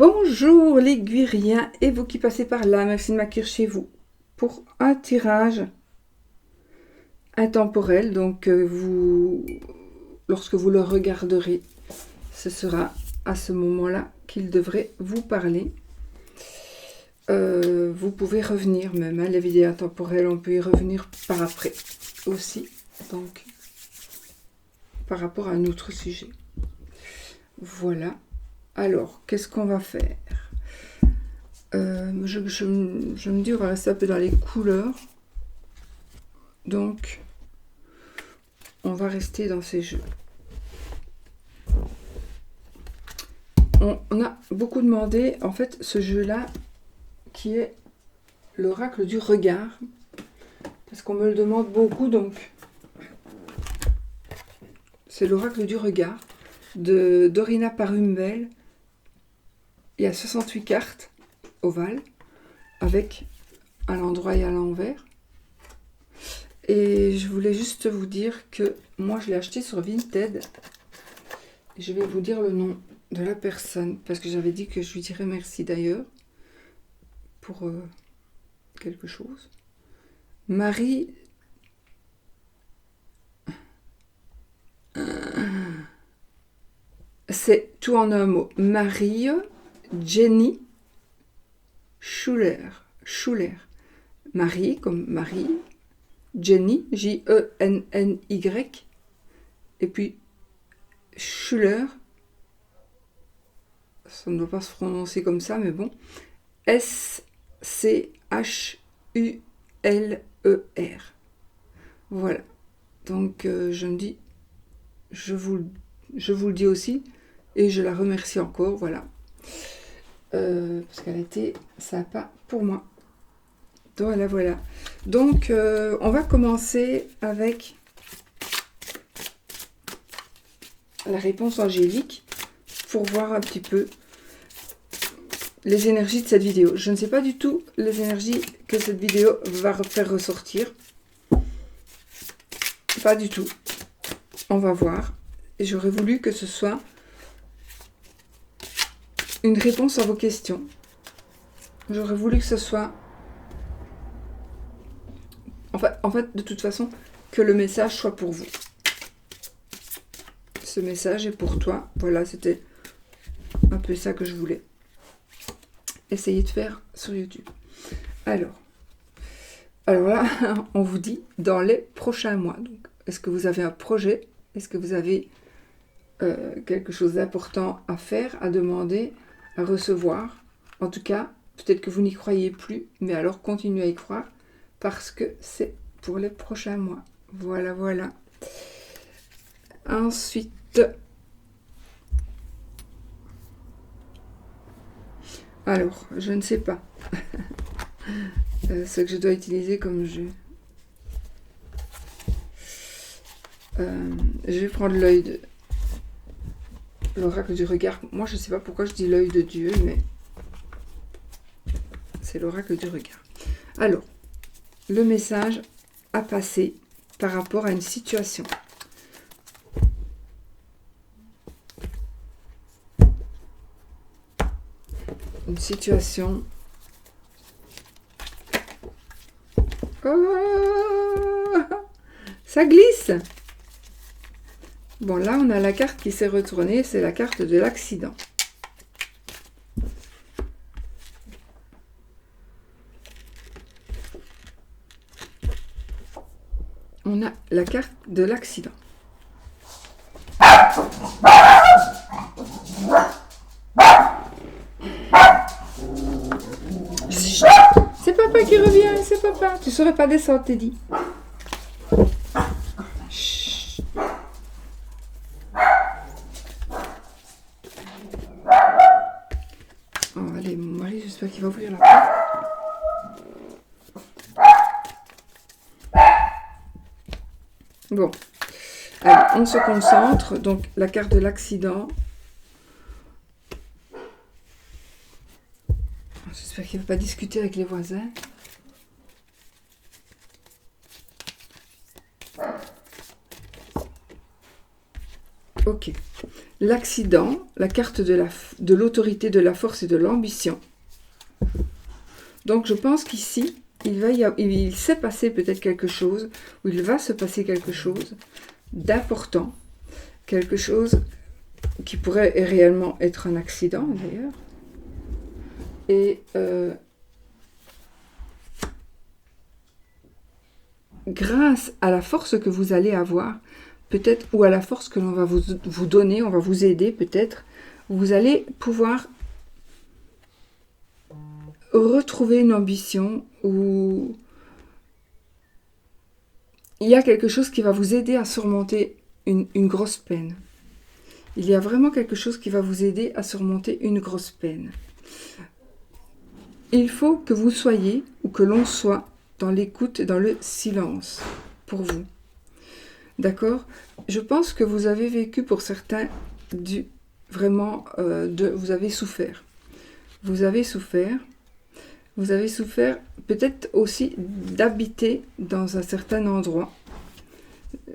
Bonjour les Guiriens et vous qui passez par là, merci de m'accueillir chez vous pour un tirage intemporel. Donc lorsque vous le regarderez, ce sera à ce moment-là qu'il devrait vous parler. Vous pouvez revenir même, hein, les vidéos intemporelles, on peut y revenir par après aussi, donc par rapport à un autre sujet. Voilà. Alors, qu'est-ce qu'on va faire? Je me dis, on va rester un peu dans les couleurs. Donc, on va rester dans ces jeux. On a beaucoup demandé, en fait, ce jeu-là, qui est l'oracle du regard. Parce qu'on me le demande beaucoup, donc. C'est l'oracle du regard de Dorina Parumbel. Il y a 68 cartes ovales, avec à l'endroit et à l'envers. Et je voulais juste vous dire que moi je l'ai acheté sur Vinted. Et je vais vous dire le nom de la personne, parce que j'avais dit que je lui dirais merci d'ailleurs pour quelque chose. Marie... C'est tout en un mot. Marie Jenny Schuller. Marie comme Marie. Jenny, J-E-N-N-Y. Et puis Schuller. Ça ne doit pas se prononcer comme ça, mais bon. S-C-H-U-L-E-R. Voilà. Donc je me dis, je vous le dis aussi, et je la remercie encore, voilà. Parce qu'elle a été sympa pour moi. Voilà. Donc, on va commencer avec la réponse angélique pour voir un petit peu les énergies de cette vidéo. Je ne sais pas du tout les énergies que cette vidéo va faire ressortir. Pas du tout. On va voir. Et j'aurais voulu que ce soit une réponse à vos questions. J'aurais voulu que ce soit... En fait, de toute façon, que le message soit pour vous. Ce message est pour toi. Voilà, c'était un peu ça que je voulais essayer de faire sur YouTube. Alors là, on vous dit dans les prochains mois. Donc, est-ce que vous avez un projet? Est-ce que vous avez quelque chose d'important à faire, à demander, à recevoir? En tout cas, peut-être que vous n'y croyez plus, mais alors continuez à y croire, parce que c'est pour les prochains mois. Voilà. Ensuite, alors, je ne sais pas ce que je dois utiliser comme jeu. Je vais prendre l'œil de l'oracle du regard. Moi, je ne sais pas pourquoi je dis l'œil de Dieu, mais c'est l'oracle du regard. Alors, le message à passer par rapport à une situation. Une situation... Oh, ça glisse! Bon, là, on a la carte qui s'est retournée, c'est la carte de l'accident. On a la carte de l'accident. C'est papa qui revient, c'est papa. Tu saurais pas descendre, t'es dit. Oh, allez, mon mari, j'espère qu'il va ouvrir la porte. Bon, allez, on se concentre. Donc, la carte de l'accident. J'espère qu'il ne va pas discuter avec les voisins. Ok. l'accident, la carte de l'autorité, de la force et de l'ambition. Donc je pense qu'ici, il s'est passé peut-être quelque chose, ou il va se passer quelque chose d'important, quelque chose qui pourrait réellement être un accident d'ailleurs. Et grâce à la force que vous allez avoir, peut-être, ou à la force que l'on va vous donner, on va vous aider peut-être, vous allez pouvoir retrouver une ambition, ou il y a quelque chose qui va vous aider à surmonter une grosse peine. Il y a vraiment quelque chose qui va vous aider à surmonter une grosse peine. Il faut que vous soyez, ou que l'on soit, dans l'écoute et dans le silence, pour vous. D'accord? Je pense que vous avez vécu, pour certains, vous avez souffert. Vous avez souffert. Vous avez souffert peut-être aussi d'habiter dans un certain endroit.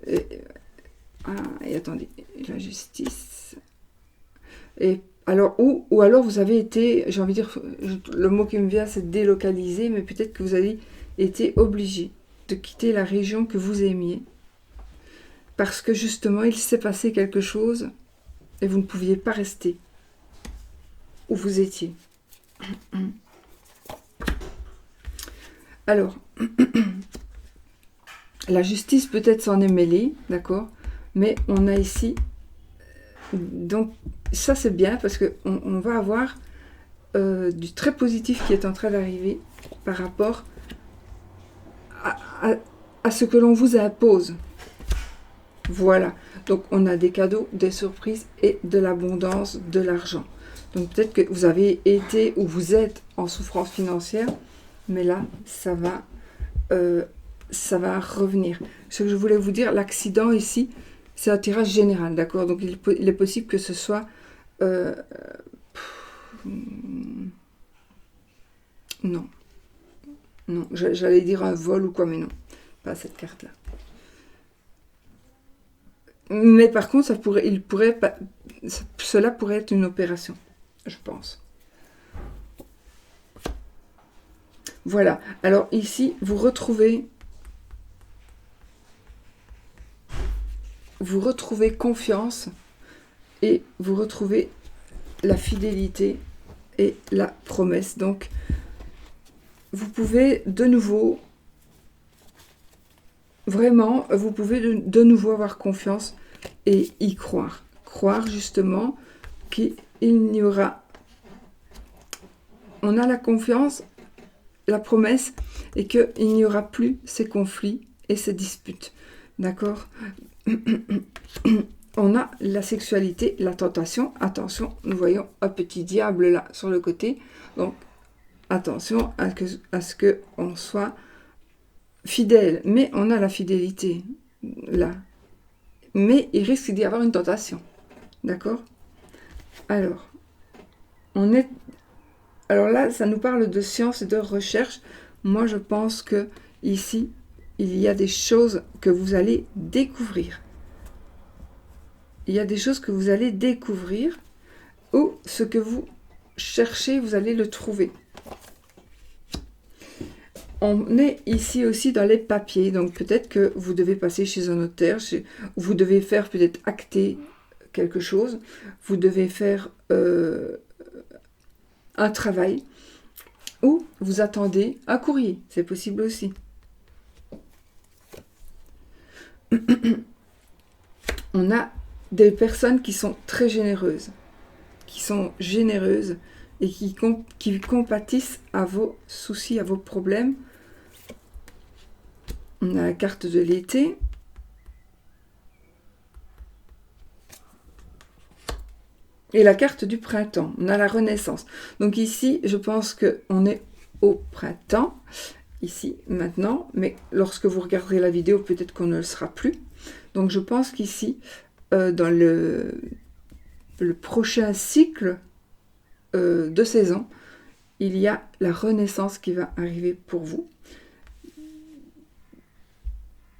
Et attendez, la justice. Et alors, ou alors vous avez été, j'ai envie de dire, le mot qui me vient c'est délocalisé, mais peut-être que vous avez été obligé de quitter la région que vous aimiez. Parce que justement, il s'est passé quelque chose et vous ne pouviez pas rester où vous étiez. Alors, la justice peut-être s'en est mêlée, d'accord? Mais on a ici, donc ça c'est bien parce qu'on va avoir du très positif qui est en train d'arriver par rapport à ce que l'on vous impose. Voilà, donc on a des cadeaux, des surprises et de l'abondance, de l'argent. Donc peut-être que vous avez été ou vous êtes en souffrance financière, mais là, ça va revenir. Ce que je voulais vous dire, l'accident ici, c'est un tirage général, d'accord? Donc il est possible que ce soit... non. Non, j'allais dire un vol ou quoi, mais non. Pas cette carte-là. Mais par contre, cela pourrait être une opération, je pense. Voilà. Alors ici, vous retrouvez confiance et vous retrouvez la fidélité et la promesse. Donc, vous pouvez de nouveau, vraiment, vous pouvez de nouveau avoir confiance et y croire. Croire justement qu'il n'y aura... On a la confiance, la promesse, et qu'il n'y aura plus ces conflits et ces disputes. D'accord? On a la sexualité, la tentation. Attention, nous voyons un petit diable là sur le côté. Donc, attention à ce qu'on soit fidèle. Mais on a la fidélité là. Mais il risque d'y avoir une tentation. D'accord? Alors, alors là, ça nous parle de science et de recherche. Moi, je pense que ici, il y a des choses que vous allez découvrir. Il y a des choses que vous allez découvrir, ou ce que vous cherchez, vous allez le trouver. On est ici aussi dans les papiers, donc peut-être que vous devez passer chez un notaire, vous devez faire peut-être acter quelque chose, vous devez faire un travail, ou vous attendez un courrier, c'est possible aussi. On a des personnes qui sont très généreuses, et qui compatissent à vos soucis, à vos problèmes. On a la carte de l'été. Et la carte du printemps. On a la renaissance. Donc ici, je pense qu'on est au printemps, ici, maintenant. Mais lorsque vous regarderez la vidéo, peut-être qu'on ne le sera plus. Donc je pense qu'ici, dans le prochain cycle de saison, il y a la renaissance qui va arriver pour vous.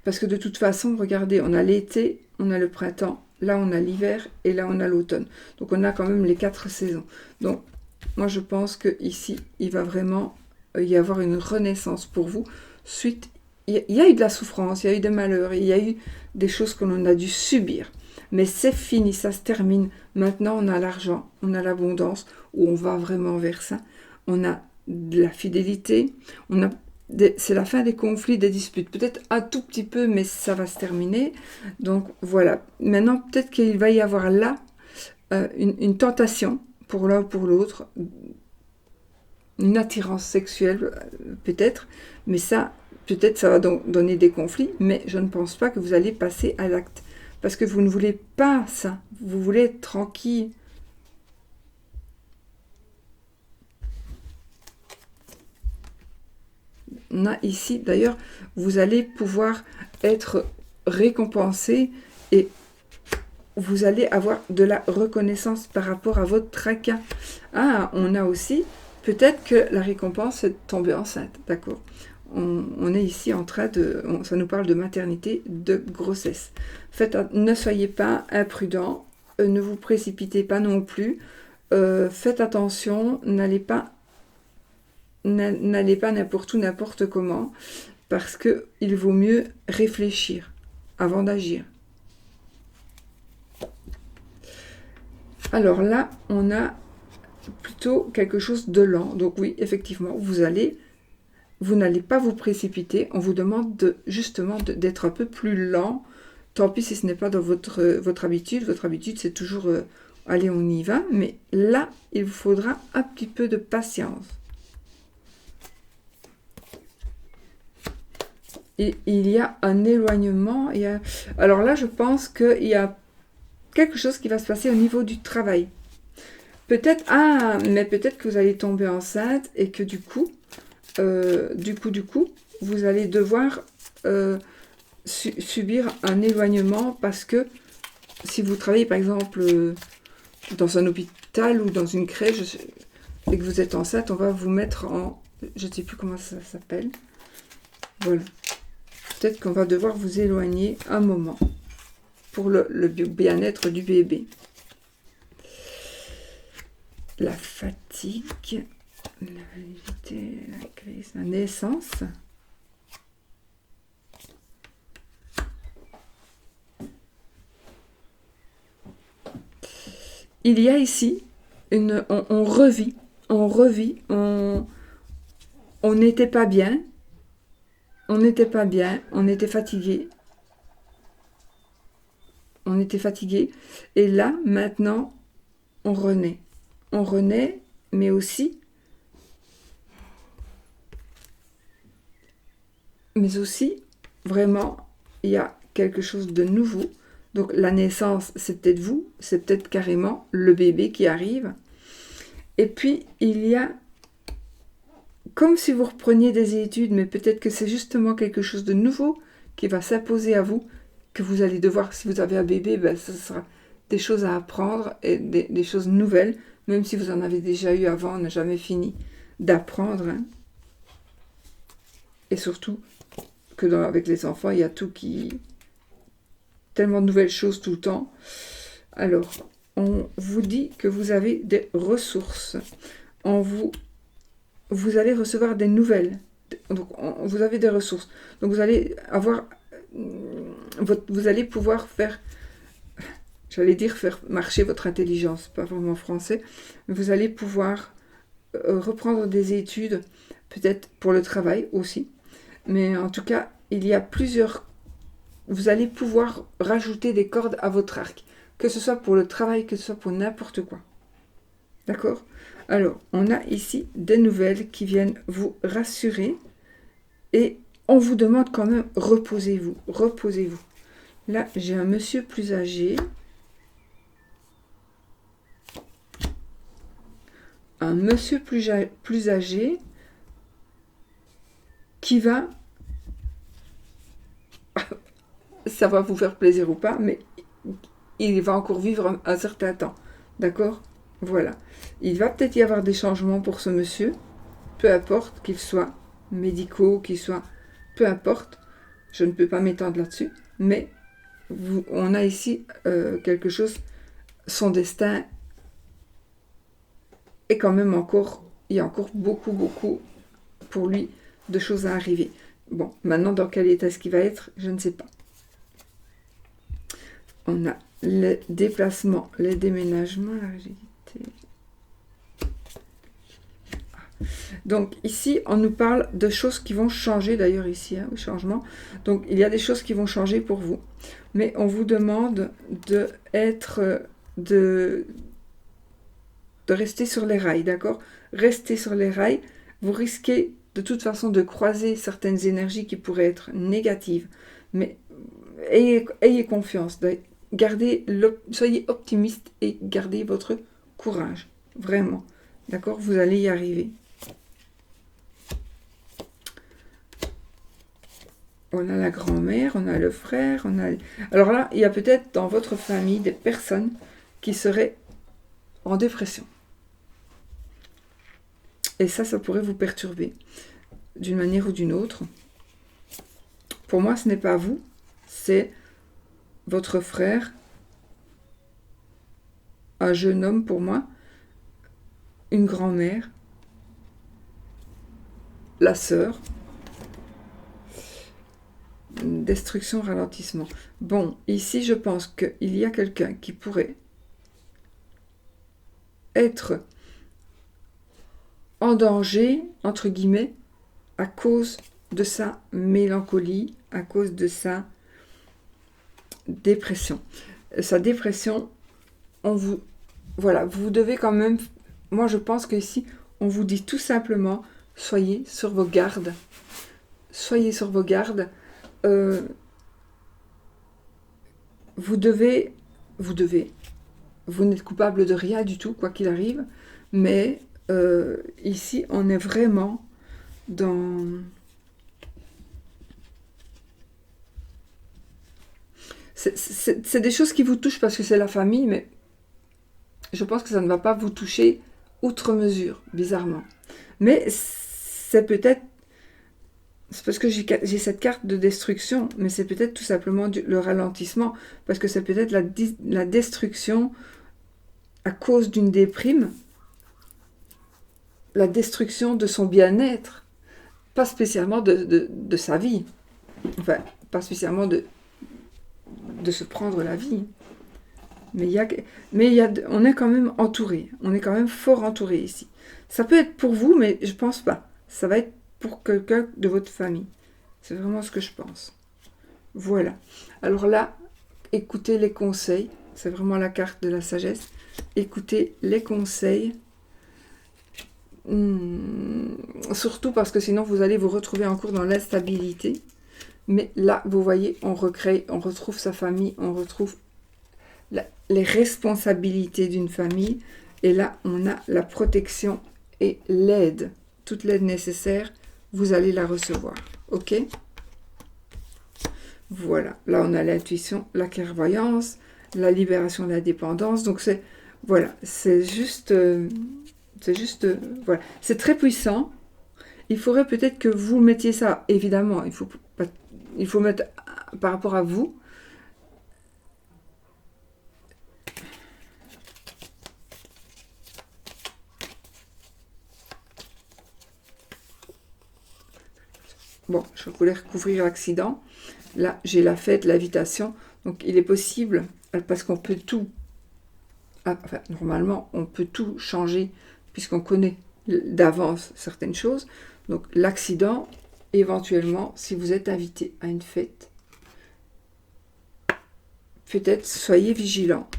Parce que de toute façon, regardez, on a l'été, on a le printemps, là on a l'hiver et là on a l'automne. Donc on a quand même les 4 saisons. Donc moi je pense que ici il va vraiment y avoir une renaissance pour vous. Suite, il y a eu de la souffrance, il y a eu des malheurs, il y a eu des choses que l'on a dû subir. Mais c'est fini, ça se termine. Maintenant on a l'argent, on a l'abondance, où on va vraiment vers ça. On a de la fidélité, c'est la fin des conflits, des disputes. Peut-être un tout petit peu, mais ça va se terminer. Donc voilà. Maintenant, peut-être qu'il va y avoir là une tentation pour l'un ou pour l'autre, une attirance sexuelle peut-être, mais ça, peut-être ça va donc donner des conflits, mais je ne pense pas que vous allez passer à l'acte. Parce que vous ne voulez pas ça. Vous voulez être tranquille. On a ici, d'ailleurs, vous allez pouvoir être récompensé et vous allez avoir de la reconnaissance par rapport à votre tracas. Ah, on a aussi, peut-être que la récompense c'est de tomber enceinte, d'accord. On est ici en train de... ça nous parle de maternité, de grossesse. Ne soyez pas imprudents, ne vous précipitez pas non plus. Faites attention, n'allez pas n'importe où, n'importe comment, parce qu'il vaut mieux réfléchir avant d'agir. Alors là, on a plutôt quelque chose de lent. Donc oui, effectivement, vous n'allez pas vous précipiter. On vous demande justement d'être un peu plus lent. Tant pis si ce n'est pas dans votre habitude. Votre habitude, c'est toujours allez, on y va. Mais là, il vous faudra un petit peu de patience. Et il y a un éloignement. Alors là, je pense qu'il y a quelque chose qui va se passer au niveau du travail. Peut-être, mais peut-être que vous allez tomber enceinte et que du coup, vous allez devoir subir un éloignement parce que si vous travaillez par exemple dans un hôpital ou dans une crèche et que vous êtes enceinte, on va vous mettre en... Je ne sais plus comment ça s'appelle. Voilà. Peut-être qu'on va devoir vous éloigner un moment pour le bien-être du bébé. La fatigue, la validité, la crise, la naissance. Il y a ici, on revit, on n'était pas bien, on était fatigué. Et là, maintenant, on renaît. Mais aussi, vraiment, il y a quelque chose de nouveau. Donc, la naissance, c'est peut-être vous, c'est peut-être carrément le bébé qui arrive. Et puis, il y a, comme si vous repreniez des études, mais peut-être que c'est justement quelque chose de nouveau qui va s'imposer à vous, que vous allez devoir, si vous avez un bébé, ce sera des choses à apprendre et des choses nouvelles, même si vous en avez déjà eu avant, on n'a jamais fini d'apprendre. Et surtout que avec les enfants, il y a tout qui... tellement de nouvelles choses tout le temps. Alors, on vous dit que vous avez des ressources. Vous allez recevoir des nouvelles. Donc, vous avez des ressources. Donc, vous allez avoir... vous allez pouvoir faire... J'allais dire faire marcher votre intelligence, pas vraiment français. Mais vous allez pouvoir reprendre des études, peut-être pour le travail aussi. Mais en tout cas, il y a plusieurs... Vous allez pouvoir rajouter des cordes à votre arc. Que ce soit pour le travail, que ce soit pour n'importe quoi. D'accord ? Alors, on a ici des nouvelles qui viennent vous rassurer. Et on vous demande quand même, reposez-vous. Là, j'ai un monsieur plus âgé. Un monsieur plus âgé qui va... ça va vous faire plaisir ou pas, mais il va encore vivre un certain temps. D'accord ? Voilà. Il va peut-être y avoir des changements pour ce monsieur, peu importe qu'ils soient médicaux, qu'ils soient... peu importe, je ne peux pas m'étendre là-dessus, mais on a ici quelque chose, son destin est quand même encore, il y a encore beaucoup, beaucoup pour lui de choses à arriver. Bon, maintenant, dans quel état est-ce qu'il va être, je ne sais pas. On a les déplacements, les déménagements, la rigidité. Donc ici, on nous parle de choses qui vont changer, d'ailleurs ici, hein, changement. Donc il y a des choses qui vont changer pour vous. Mais on vous demande de rester sur les rails, d'accord? Restez sur les rails. Vous risquez de toute façon de croiser certaines énergies qui pourraient être négatives. Mais ayez confiance. Soyez optimiste et gardez votre courage. Vraiment. D'accord? Vous allez y arriver. On a la grand-mère, on a le frère, on a... Alors là, il y a peut-être dans votre famille des personnes qui seraient en dépression. Et ça pourrait vous perturber d'une manière ou d'une autre. Pour moi, ce n'est pas vous, c'est votre frère, un jeune homme pour moi, une grand-mère, la sœur, destruction, ralentissement. Bon, ici, je pense qu'il y a quelqu'un qui pourrait être en danger, entre guillemets, à cause de sa mélancolie, à cause de sa dépression. Sa dépression, voilà, vous devez quand même... Moi, je pense qu'ici, on vous dit tout simplement, soyez sur vos gardes. Soyez sur vos gardes. Vous n'êtes coupable de rien du tout, quoi qu'il arrive, mais ici, on est vraiment dans... C'est des choses qui vous touchent parce que c'est la famille, mais je pense que ça ne va pas vous toucher outre mesure, bizarrement. Mais c'est peut-être... C'est parce que j'ai cette carte de destruction, mais c'est peut-être tout simplement le ralentissement, parce que c'est peut-être la destruction à cause d'une déprime, la destruction de son bien-être, pas spécialement de sa vie, enfin, pas spécialement de se prendre la vie. Mais on est quand même entouré, on est quand même fort entouré ici. Ça peut être pour vous, mais je pense pas. Ça va être pour quelqu'un de votre famille. C'est vraiment ce que je pense. Voilà. Alors là, écoutez les conseils. C'est vraiment la carte de la sagesse. Écoutez les conseils. Surtout parce que sinon, vous allez vous retrouver encore dans l'instabilité. Mais là, vous voyez, on recrée, on retrouve sa famille, on retrouve les responsabilités d'une famille. Et là, on a la protection et l'aide. Toute l'aide nécessaire, vous allez la recevoir. Ok? Voilà. Là, on a l'intuition, la clairvoyance, la libération de la dépendance. Donc, voilà. C'est juste... voilà. C'est très puissant. Il faudrait peut-être que vous mettiez ça. Évidemment, il faut mettre par rapport à vous. Bon, je voulais recouvrir l'accident. Là, j'ai la fête, l'invitation. Donc, il est possible, parce qu'on peut tout... Enfin, normalement, on peut tout changer, puisqu'on connaît d'avance certaines choses. Donc, l'accident, éventuellement, si vous êtes invité à une fête, peut-être soyez vigilant.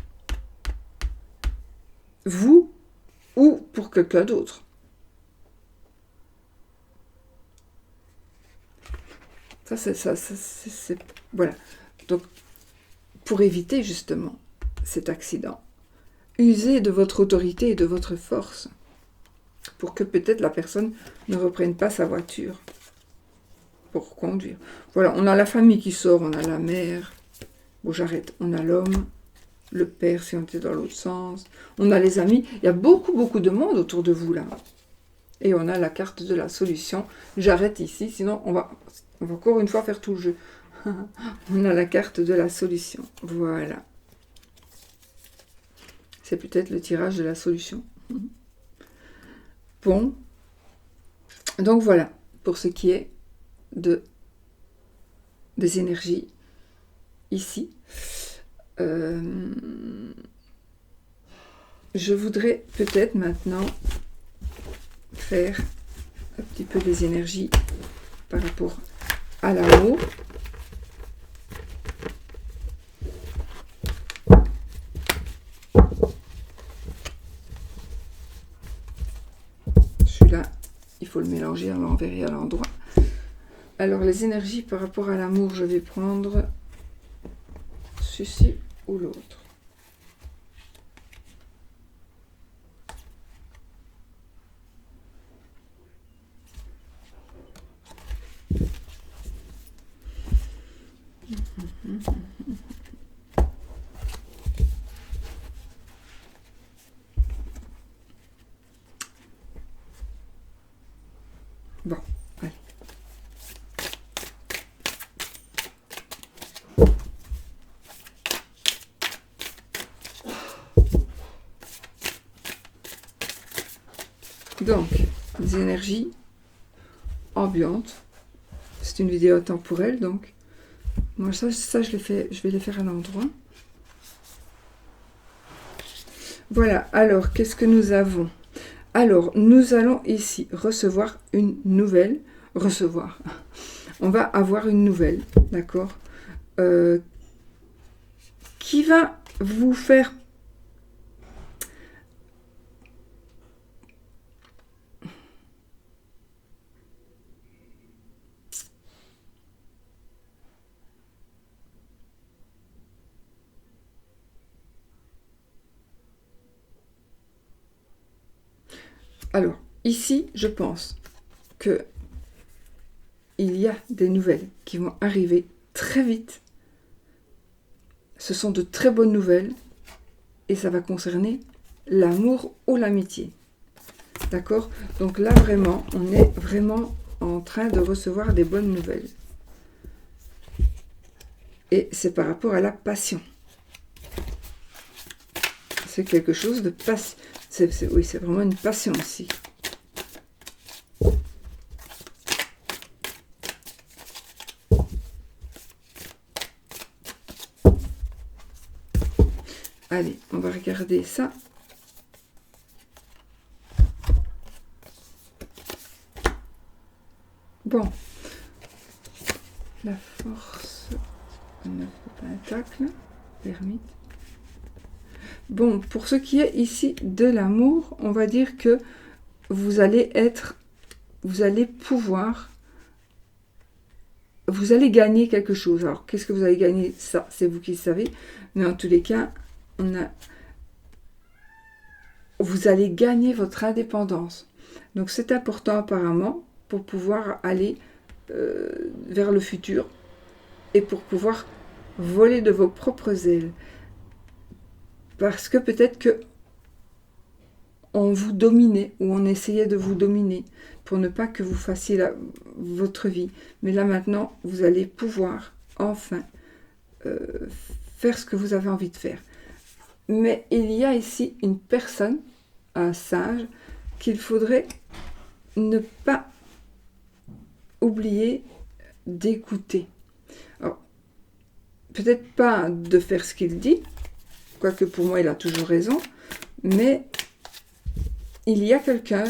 Vous, ou pour quelqu'un d'autre. Voilà. Donc, pour éviter justement cet accident, usez de votre autorité et de votre force pour que peut-être la personne ne reprenne pas sa voiture pour conduire. Voilà, on a la famille qui sort, on a la mère. Bon, j'arrête. On a l'homme, le père si on était dans l'autre sens. On a les amis. Il y a beaucoup, beaucoup de monde autour de vous là. Et on a la carte de la solution. J'arrête ici, sinon on va encore une fois faire tout le jeu. On a la carte de la solution. Voilà. C'est peut-être le tirage de la solution. Bon. Donc voilà, pour ce qui est des énergies ici. Je voudrais peut-être maintenant faire un petit peu des énergies par rapport à l'amour. Celui-là, il faut le mélanger à l'envers et à l'endroit. Alors les énergies par rapport à l'amour, je vais prendre ceci ou l'autre. Bon, allez. Donc, des énergies ambiantes. C'est une vidéo temporelle, donc moi ça je vais les faire à l'endroit. Voilà, alors qu'est-ce que nous avons? Alors, nous allons ici recevoir une nouvelle. On va avoir une nouvelle, d'accord, qui va vous faire... Alors, ici, je pense que il y a des nouvelles qui vont arriver très vite. Ce sont de très bonnes nouvelles et ça va concerner l'amour ou l'amitié. D'accord? Donc là, vraiment, on est vraiment en train de recevoir des bonnes nouvelles. Et c'est par rapport à la passion. C'est quelque chose de passion. Oui, c'est vraiment une passion ici. Allez, on va regarder ça. Bon. La force. 9 de pentacle. L'ermite. Bon, pour ce qui est ici de l'amour, on va dire que vous allez pouvoir, vous allez gagner quelque chose. Alors, qu'est-ce que vous allez gagner? Ça, c'est vous qui le savez. Mais en tous les cas, vous allez gagner votre indépendance. Donc, c'est important apparemment pour pouvoir aller vers le futur et pour pouvoir voler de vos propres ailes. Parce que peut-être que on vous dominait ou on essayait de vous dominer pour ne pas que vous fassiez votre vie. Mais là maintenant, vous allez pouvoir enfin faire ce que vous avez envie de faire. Mais il y a ici une personne, un sage, qu'il faudrait ne pas oublier d'écouter. Alors, peut-être pas de faire ce qu'il dit, quoique pour moi il a toujours raison, mais il y a quelqu'un,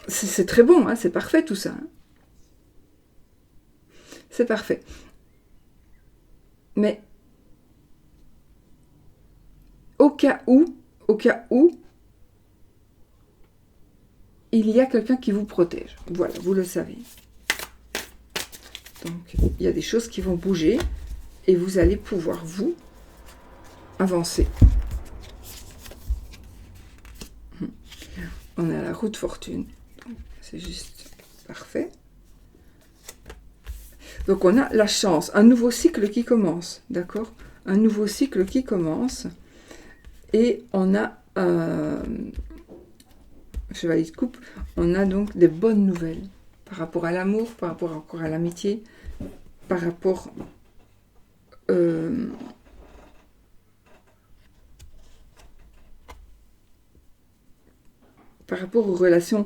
c'est très bon, hein, c'est parfait tout ça. Hein. C'est parfait. Mais au cas où, il y a quelqu'un qui vous protège. Voilà, vous le savez. Donc, il y a des choses qui vont bouger et vous allez pouvoir, vous, avancer. On a la roue de fortune. C'est juste parfait. Donc, on a la chance. Un nouveau cycle qui commence. D'accord? Un nouveau cycle qui commence. Et on a chevalier de coupe. On a donc des bonnes nouvelles par rapport à l'amour, par rapport encore à l'amitié. par rapport aux relations,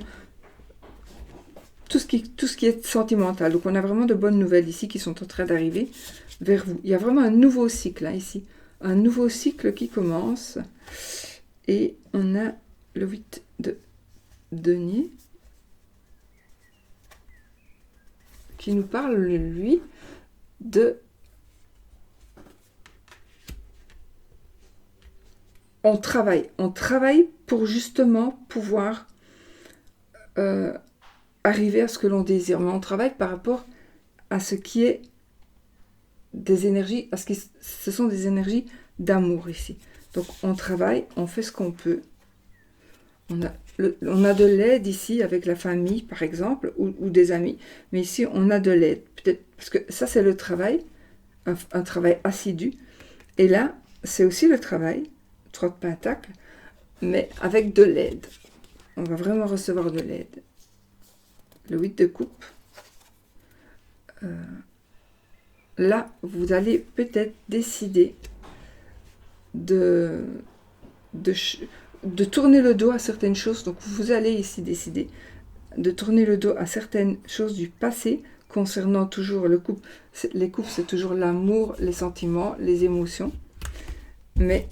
tout ce qui est sentimental. Donc on a vraiment de bonnes nouvelles ici qui sont en train d'arriver vers vous. Il y a vraiment un nouveau cycle hein, ici. Un nouveau cycle qui commence. Et on a le 8 de denier qui nous parle, lui, de... On travaille pour justement pouvoir arriver à ce que l'on désire. Mais on travaille par rapport à ce qui est des énergies, ce sont des énergies d'amour ici. Donc on travaille, on fait ce qu'on peut. On a de l'aide ici avec la famille, par exemple, ou des amis. Mais ici, on a de l'aide. Peut-être parce que ça, c'est le travail, un travail assidu. Et là, c'est aussi le travail, 3 de pentacles, mais avec de l'aide. On va vraiment recevoir de l'aide. Le 8 de coupe. Là, vous allez peut-être décider de tourner le dos à certaines choses. Donc, vous allez ici décider de tourner le dos à certaines choses du passé concernant toujours le couple. Les couples, c'est toujours l'amour, les sentiments, les émotions. Mais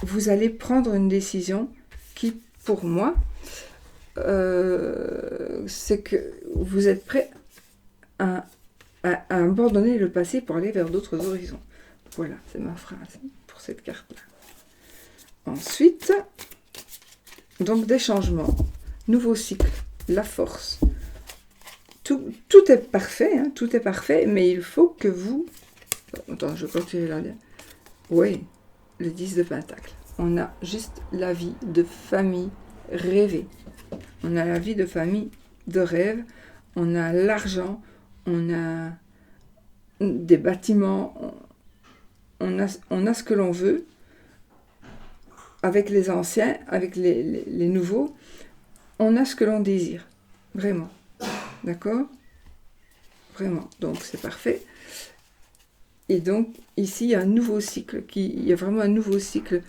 vous allez prendre une décision qui, pour moi, c'est que vous êtes prêt à abandonner le passé pour aller vers d'autres horizons. Voilà, c'est ma phrase pour cette carte-là. Ensuite, donc des changements, nouveau cycle, la force. Tout est parfait, hein, tout est parfait, mais il faut que vous... Attends, je continue là. Oui, le 10 de Pentacle. On a juste la vie de famille rêvée. On a la vie de famille de rêve. On a l'argent. On a des bâtiments. On a ce que l'on veut. Avec les anciens, avec les nouveaux. On a ce que l'on désire. Vraiment. D'accord? Vraiment. Donc, c'est parfait. Et donc, ici, il y a un nouveau cycle. Il y a vraiment un nouveau cycle.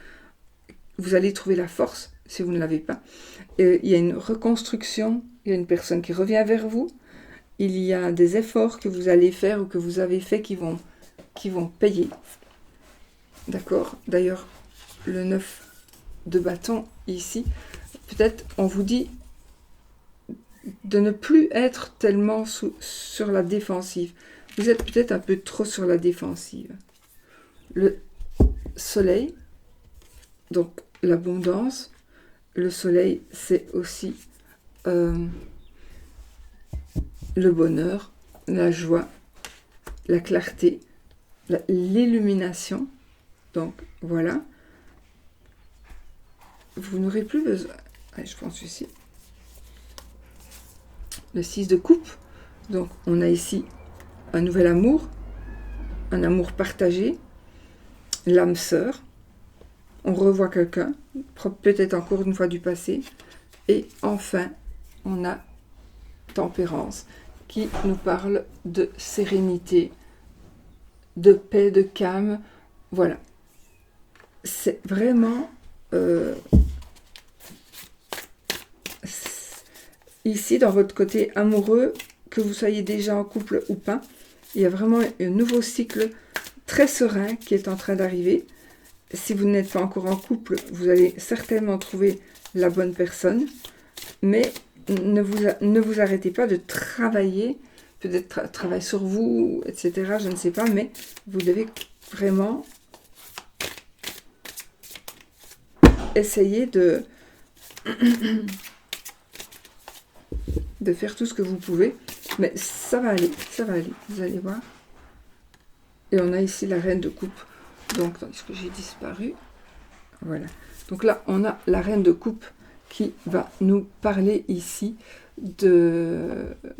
Vous allez trouver la force, si vous ne l'avez pas. Il y a une reconstruction. Il y a une personne qui revient vers vous. Il y a des efforts que vous allez faire ou que vous avez fait qui vont payer. D'accord? D'ailleurs, le 9 de bâton, ici, peut-être on vous dit de ne plus être tellement sur la défensive. Vous êtes peut-être un peu trop sur la défensive. Le soleil, donc l'abondance. Le soleil, c'est aussi le bonheur, la joie, la clarté, l'illumination. Donc, voilà. Vous n'aurez plus besoin... Allez, je pense ici. Le 6 de coupe. Donc, on a ici un nouvel amour, un amour partagé, l'âme sœur. On revoit quelqu'un, peut-être encore une fois du passé. Et enfin, on a tempérance, qui nous parle de sérénité, de paix, de calme. Voilà. C'est vraiment... ici, dans votre côté amoureux, que vous soyez déjà en couple ou pas, il y a vraiment un nouveau cycle très serein qui est en train d'arriver. Si vous n'êtes pas encore en couple, vous allez certainement trouver la bonne personne, mais ne vous arrêtez pas de travailler, peut-être travailler sur vous, etc. Je ne sais pas, mais vous devez vraiment essayer de faire tout ce que vous pouvez, mais ça va aller, vous allez voir. Et on a ici la reine de coupe. Donc, est-ce que j'ai disparu? Voilà. Donc là, on a la reine de coupe qui va nous parler ici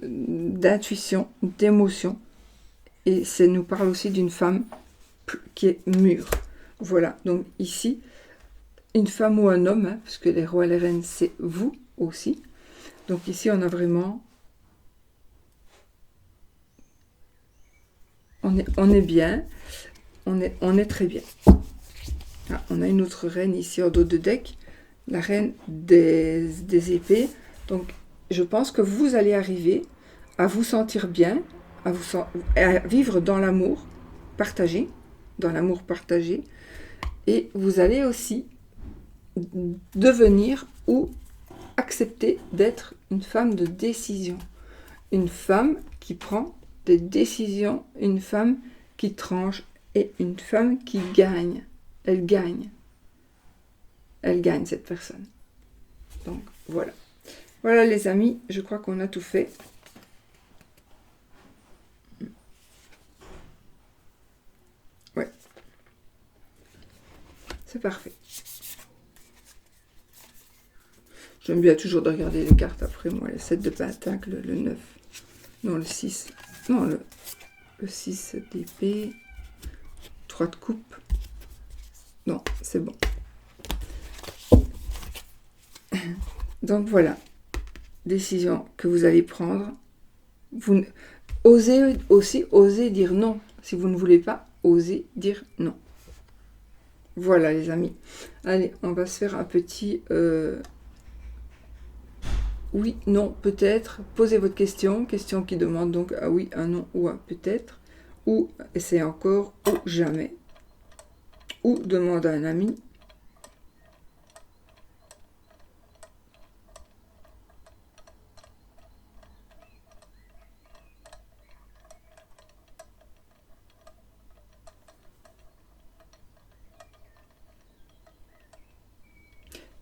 d'intuition, d'émotion. Et ça nous parle aussi d'une femme qui est mûre. Voilà. Donc ici, une femme ou un homme, hein, parce que les rois et les reines, c'est vous aussi. Donc ici, on a vraiment on est bien, on est très bien. Ah, on a une autre reine ici en dos de deck, la reine des épées. Donc, je pense que vous allez arriver à vous sentir bien, à vivre dans l'amour partagé, et vous allez aussi devenir ou accepter d'être une femme de décision, une femme qui prend des décisions, une femme qui tranche et une femme qui gagne. Elle gagne cette personne. Donc voilà. Voilà les amis, je crois qu'on a tout fait. Ouais. C'est parfait. J'aime bien toujours de regarder les cartes après moi. Le 7 de pentacle, le 9. Non, le 6. Non, le 6 d'épée. 3 de coupe. Non, c'est bon. Donc voilà. Décision que vous allez prendre. Vous osez aussi dire non. Si vous ne voulez pas, osez dire non. Voilà les amis. Allez, on va se faire un petit... oui, non, peut-être. Posez votre question. Question qui demande donc un oui, un non ou un peut-être. Ou essayez encore ou jamais. Ou demande à un ami.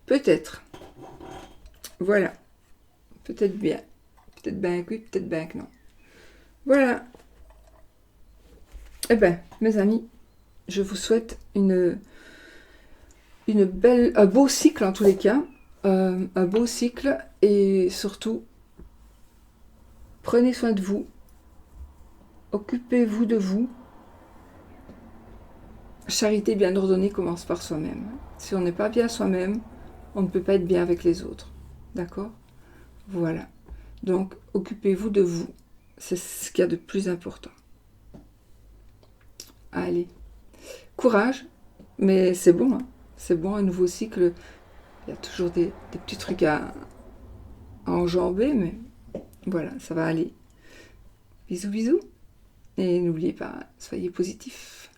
Peut-être. Voilà. Peut-être bien. Peut-être bien que oui, peut-être bien que non. Voilà. Eh bien, mes amis, je vous souhaite un beau cycle en tous les cas. Un beau cycle et surtout, prenez soin de vous. Occupez-vous de vous. Charité bien ordonnée commence par soi-même. Si on n'est pas bien soi-même, on ne peut pas être bien avec les autres. D'accord ? Voilà. Donc, occupez-vous de vous. C'est ce qu'il y a de plus important. Allez. Courage. Mais c'est bon. Hein. C'est bon, un nouveau cycle. Il y a toujours des petits trucs à enjamber, mais voilà, ça va aller. Bisous, bisous. Et n'oubliez pas, soyez positifs.